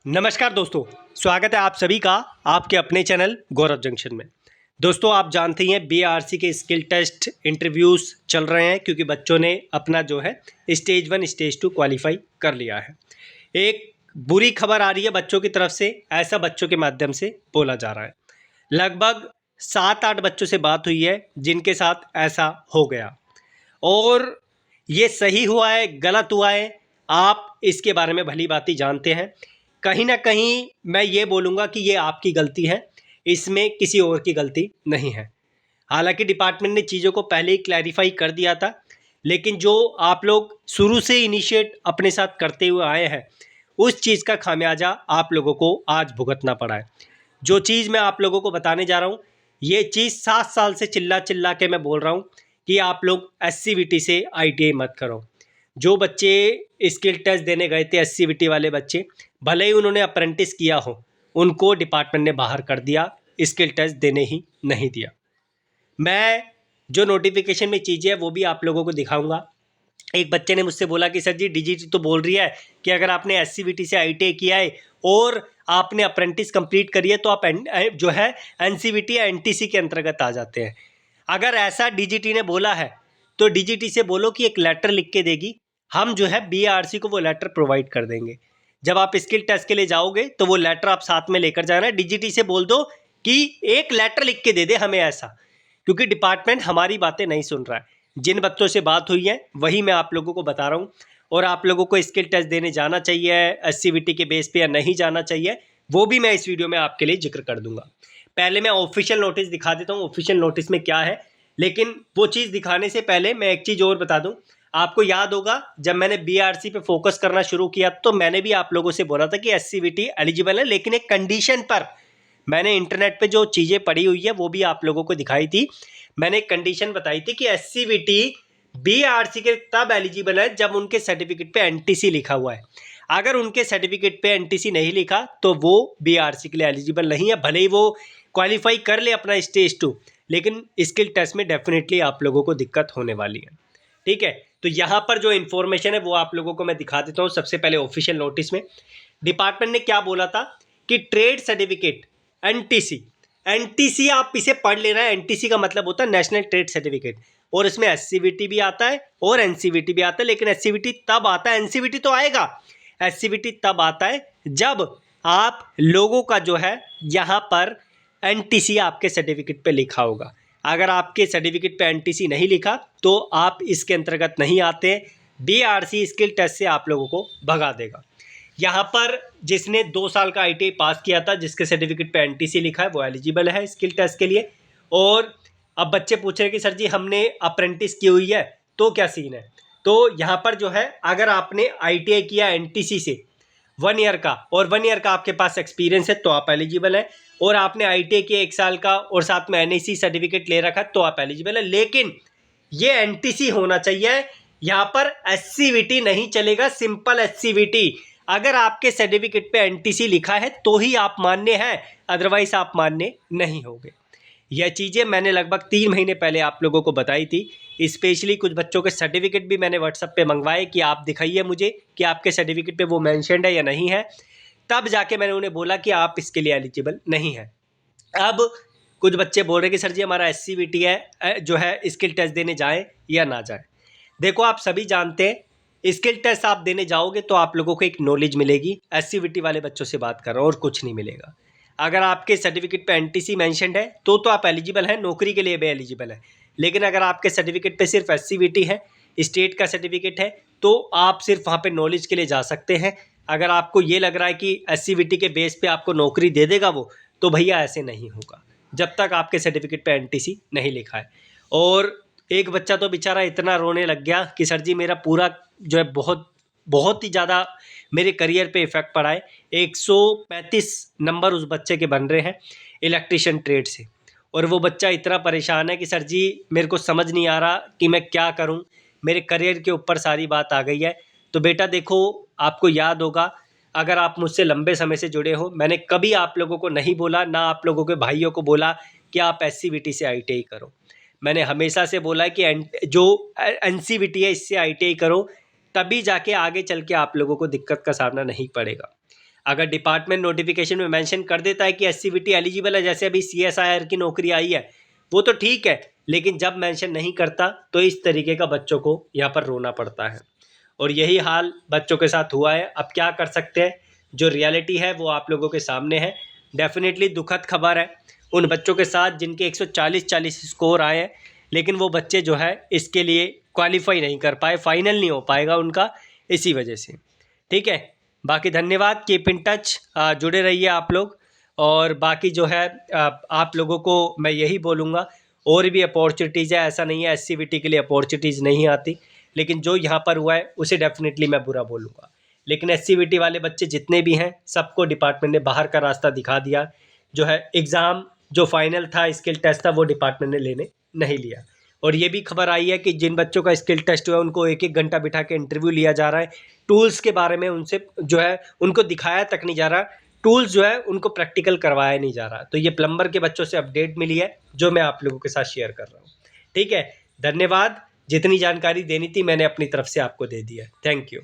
नमस्कार दोस्तों, स्वागत है आप सभी का आपके अपने चैनल गौरव जंक्शन में। दोस्तों, आप जानते ही हैं बीआरसी के स्किल टेस्ट इंटरव्यूज़ चल रहे हैं क्योंकि बच्चों ने अपना जो है स्टेज 1 स्टेज 2 क्वालिफाई कर लिया है। एक बुरी खबर आ रही है बच्चों की तरफ से, ऐसा बच्चों के माध्यम से बोला जा रहा है। लगभग 7-8 बच्चों से बात हुई है जिनके साथ ऐसा हो गया और ये सही हुआ है, गलत हुआ है, आप इसके बारे में भली भांति जानते हैं। कहीं न कहीं मैं ये बोलूँगा कि ये आपकी गलती है, इसमें किसी और की गलती नहीं है। हालाँकि डिपार्टमेंट ने चीज़ों को पहले ही क्लैरिफ़ाई कर दिया था, लेकिन जो आप लोग शुरू से इनिशिएट अपने साथ करते हुए आए हैं, उस चीज़ का खामियाजा आप लोगों को आज भुगतना पड़ा है। जो चीज़ मैं आप लोगों को बताने जा रहा हूँ, ये चीज़ 7 साल से चिल्ला-चिल्ला के मैं बोल रहा हूँ कि आप लोग एससीवीटी से आईटीआई मत करो। जो बच्चे स्किल टेस्ट देने गए थे एससीवीटी वाले बच्चे, भले ही उन्होंने अप्रेंटिस किया हो, उनको डिपार्टमेंट ने बाहर कर दिया, स्किल टेस्ट देने ही नहीं दिया। मैं जो नोटिफिकेशन में चीज़ें हैं वो भी आप लोगों को दिखाऊंगा। एक बच्चे ने मुझसे बोला कि सर जी डीजीटी तो बोल रही है कि अगर आपने एससीवीटी से आईटीआई किया है और आपने अप्रेंटिस कंप्लीट करी है तो आप जो है एनसीवीटी या एनटीसी के अंतर्गत आ जाते हैं। अगर ऐसा डीजीटी ने बोला है तो डीजीटी से बोलो कि एक लेटर लिख के देगी, हम जो है बीआरसी को वो लेटर प्रोवाइड कर देंगे। जब आप स्किल टेस्ट के लिए जाओगे तो वो लेटर आप साथ में लेकर जाना। डीजीटी से बोल दो कि एक लेटर लिख के दे दे हमें ऐसा, क्योंकि डिपार्टमेंट हमारी बातें नहीं सुन रहा है। जिन बच्चों से बात हुई है वही मैं आप लोगों को बता रहा हूँ और आप लोगों को स्किल टेस्ट देने जाना चाहिए एससीवीटी के बेस पे या नहीं जाना चाहिए, वो भी मैं इस वीडियो में आपके लिए जिक्र कर दूंगा। पहले मैं ऑफिशियल नोटिस दिखा देता हूँ ऑफिशियल नोटिस में क्या है, लेकिन वो चीज़ दिखाने से पहले मैं एक चीज़ और बता दूँ। आपको याद होगा जब मैंने बीआरसी पे फोकस करना शुरू किया तो मैंने भी आप लोगों से बोला था कि एससीवीटी एलिजिबल है, लेकिन एक कंडीशन पर। मैंने इंटरनेट पे जो चीज़ें पढ़ी हुई है वो भी आप लोगों को दिखाई थी। मैंने एक कंडीशन बताई थी कि एससीवीटी बीआरसी के तब एलिजिबल है जब उनके सर्टिफिकेट पे एनटीसी लिखा हुआ है। अगर उनके सर्टिफिकेट पे एनटीसी नहीं लिखा तो वो बीआरसी के लिए एलिजिबल नहीं है, भले ही वो क्वालिफाई कर ले अपना स्टेज 2, लेकिन स्किल टेस्ट में डेफिनेटली आप लोगों को दिक्कत होने वाली है। ठीक है, तो यहाँ पर जो इन्फॉर्मेशन है वो आप लोगों को मैं दिखा देता हूँ। सबसे पहले ऑफिशियल नोटिस में डिपार्टमेंट ने क्या बोला था कि ट्रेड सर्टिफिकेट एनटीसी, एनटीसी आप इसे पढ़ लेना है। एनटीसी का मतलब होता है नेशनल ट्रेड सर्टिफिकेट, और इसमें एससीवीटी भी आता है और एनसीवीटी भी आता है। लेकिन एससीवीटी तब आता है, एनसीवीटी तो आएगा, एससीवीटी तब आता है जब आप लोगों का जो है यहाँ पर एनटीसी आपके सर्टिफिकेट पे लिखा होगा। अगर आपके सर्टिफिकेट पे एनटीसी नहीं लिखा तो आप इसके अंतर्गत नहीं आते। बीआरसी स्किल टेस्ट से आप लोगों को भगा देगा। यहाँ पर जिसने 2 साल का आईटीआई पास किया था, जिसके सर्टिफिकेट पे एनटीसी लिखा है, वो एलिजिबल है स्किल टेस्ट के लिए। और अब बच्चे पूछ रहे हैं कि सर जी हमने अप्रेंटिस की हुई है तो क्या सीन है। तो यहाँ पर जो है अगर आपने आईटीआई किया एनटीसी से 1 ईयर का और 1 ईयर का आपके पास एक्सपीरियंस है तो आप एलिजिबल है, और आपने आईटीआई किया 1 साल का और साथ में एनईसी सर्टिफिकेट ले रखा है तो आप एलिजिबल है। लेकिन ये एनटीसी होना चाहिए, यहाँ पर एससीवीटी नहीं चलेगा, सिंपल एससीवीटी। अगर आपके सर्टिफिकेट पे एनटीसी लिखा है तो ही आप मान्य हैं, अदरवाइज आप मान्य नहीं होंगे। यह चीज़ें मैंने लगभग 3 महीने पहले आप लोगों को बताई थी। स्पेशली कुछ बच्चों के सर्टिफिकेट भी मैंने व्हाट्सएप पे मंगवाए कि आप दिखाइए मुझे कि आपके सर्टिफिकेट पे वो मेंशन्ड है या नहीं है। तब जाके मैंने उन्हें बोला कि आप इसके लिए एलिजिबल नहीं हैं। अब कुछ बच्चे बोल रहे कि सर जी हमारा एससीवीटी है, जो है स्किल टेस्ट देने जाएं या ना जाएं। देखो, आप सभी जानते हैं स्किल टेस्ट आप देने जाओगे तो आप लोगों को एक नॉलेज मिलेगी। एससीवीटी वाले बच्चों से बात कर रहा हूँ, और कुछ नहीं मिलेगा। अगर आपके सर्टिफिकेट पे एनटीसी मेंशन्ड है तो आप एलिजिबल हैं, नौकरी के लिए भी एलिजिबल है। लेकिन अगर आपके सर्टिफिकेट पे सिर्फ एससीवीटी है, स्टेट का सर्टिफिकेट है, तो आप सिर्फ वहाँ पे नॉलेज के लिए जा सकते हैं। अगर आपको ये लग रहा है कि एससीवीटी के बेस पे आपको नौकरी दे देगा वो, तो भैया ऐसे नहीं होगा जब तक आपके सर्टिफिकेट पे एनटीसी नहीं लिखा है। और एक बच्चा तो बेचारा इतना रोने लग गया कि सर जी मेरा पूरा जो है बहुत ही ज़्यादा मेरे करियर पे इफ़ेक्ट पड़ा है। 135 नंबर उस बच्चे के बन रहे हैं इलेक्ट्रिशियन ट्रेड से, और वो बच्चा इतना परेशान है कि सर जी मेरे को समझ नहीं आ रहा कि मैं क्या करूं, मेरे करियर के ऊपर सारी बात आ गई है। तो बेटा देखो, आपको याद होगा अगर आप मुझसे लंबे समय से जुड़े हो, मैंने कभी आप लोगों को नहीं बोला, ना आप लोगों के भाइयों को बोला कि आप एससीवीटी से आईटीआई करो। मैंने हमेशा से बोला है कि जो एनसीवीटी है इससे आईटीआई करो, तभी जाके आगे चल के आप लोगों को दिक्कत का सामना नहीं पड़ेगा। अगर डिपार्टमेंट नोटिफिकेशन में मेंशन कर देता है कि एससीवीटी एलिजिबल है, जैसे अभी सीएसआईआर की नौकरी आई है, वो तो ठीक है, लेकिन जब मेंशन नहीं करता तो इस तरीके का बच्चों को यहाँ पर रोना पड़ता है। और यही हाल बच्चों के साथ हुआ है। अब क्या कर सकते हैं, जो रियलिटी है वो आप लोगों के सामने है। डेफिनेटली दुखद खबर है उन बच्चों के साथ जिनके 140 स्कोर आए हैं, लेकिन वो बच्चे जो है इसके लिए क्वालिफाई नहीं कर पाए, फाइनल नहीं हो पाएगा उनका इसी वजह से। ठीक है, बाकी धन्यवाद, कीप इन टच, जुड़े रहिए आप लोग। और बाकी जो है आप लोगों को मैं यही बोलूँगा, और भी अपॉर्चुनिटीज़ है, ऐसा नहीं है एससीवीटी के लिए अपॉर्चुनिटीज़ नहीं आती, लेकिन जो यहाँ पर हुआ है उसे डेफिनेटली मैं बुरा बोलूँगा। लेकिन एससीवीटी वाले बच्चे जितने भी हैं सबको डिपार्टमेंट ने बाहर का रास्ता दिखा दिया। जो है एग्ज़ाम जो फाइनल था, स्किल टेस्ट था, वो डिपार्टमेंट ने लेने नहीं लिया। और ये भी खबर आई है कि जिन बच्चों का स्किल टेस्ट हुआ है उनको 1-1 घंटा बिठा के इंटरव्यू लिया जा रहा है। टूल्स के बारे में उनसे जो है उनको दिखाया तक नहीं जा रहा, टूल्स जो है उनको प्रैक्टिकल करवाया नहीं जा रहा। तो ये प्लम्बर के बच्चों से अपडेट मिली है जो मैं आप लोगों के साथ शेयर कर रहा हूँ। ठीक है, धन्यवाद, जितनी जानकारी देनी थी मैंने अपनी तरफ से आपको दे दी है। Thank you.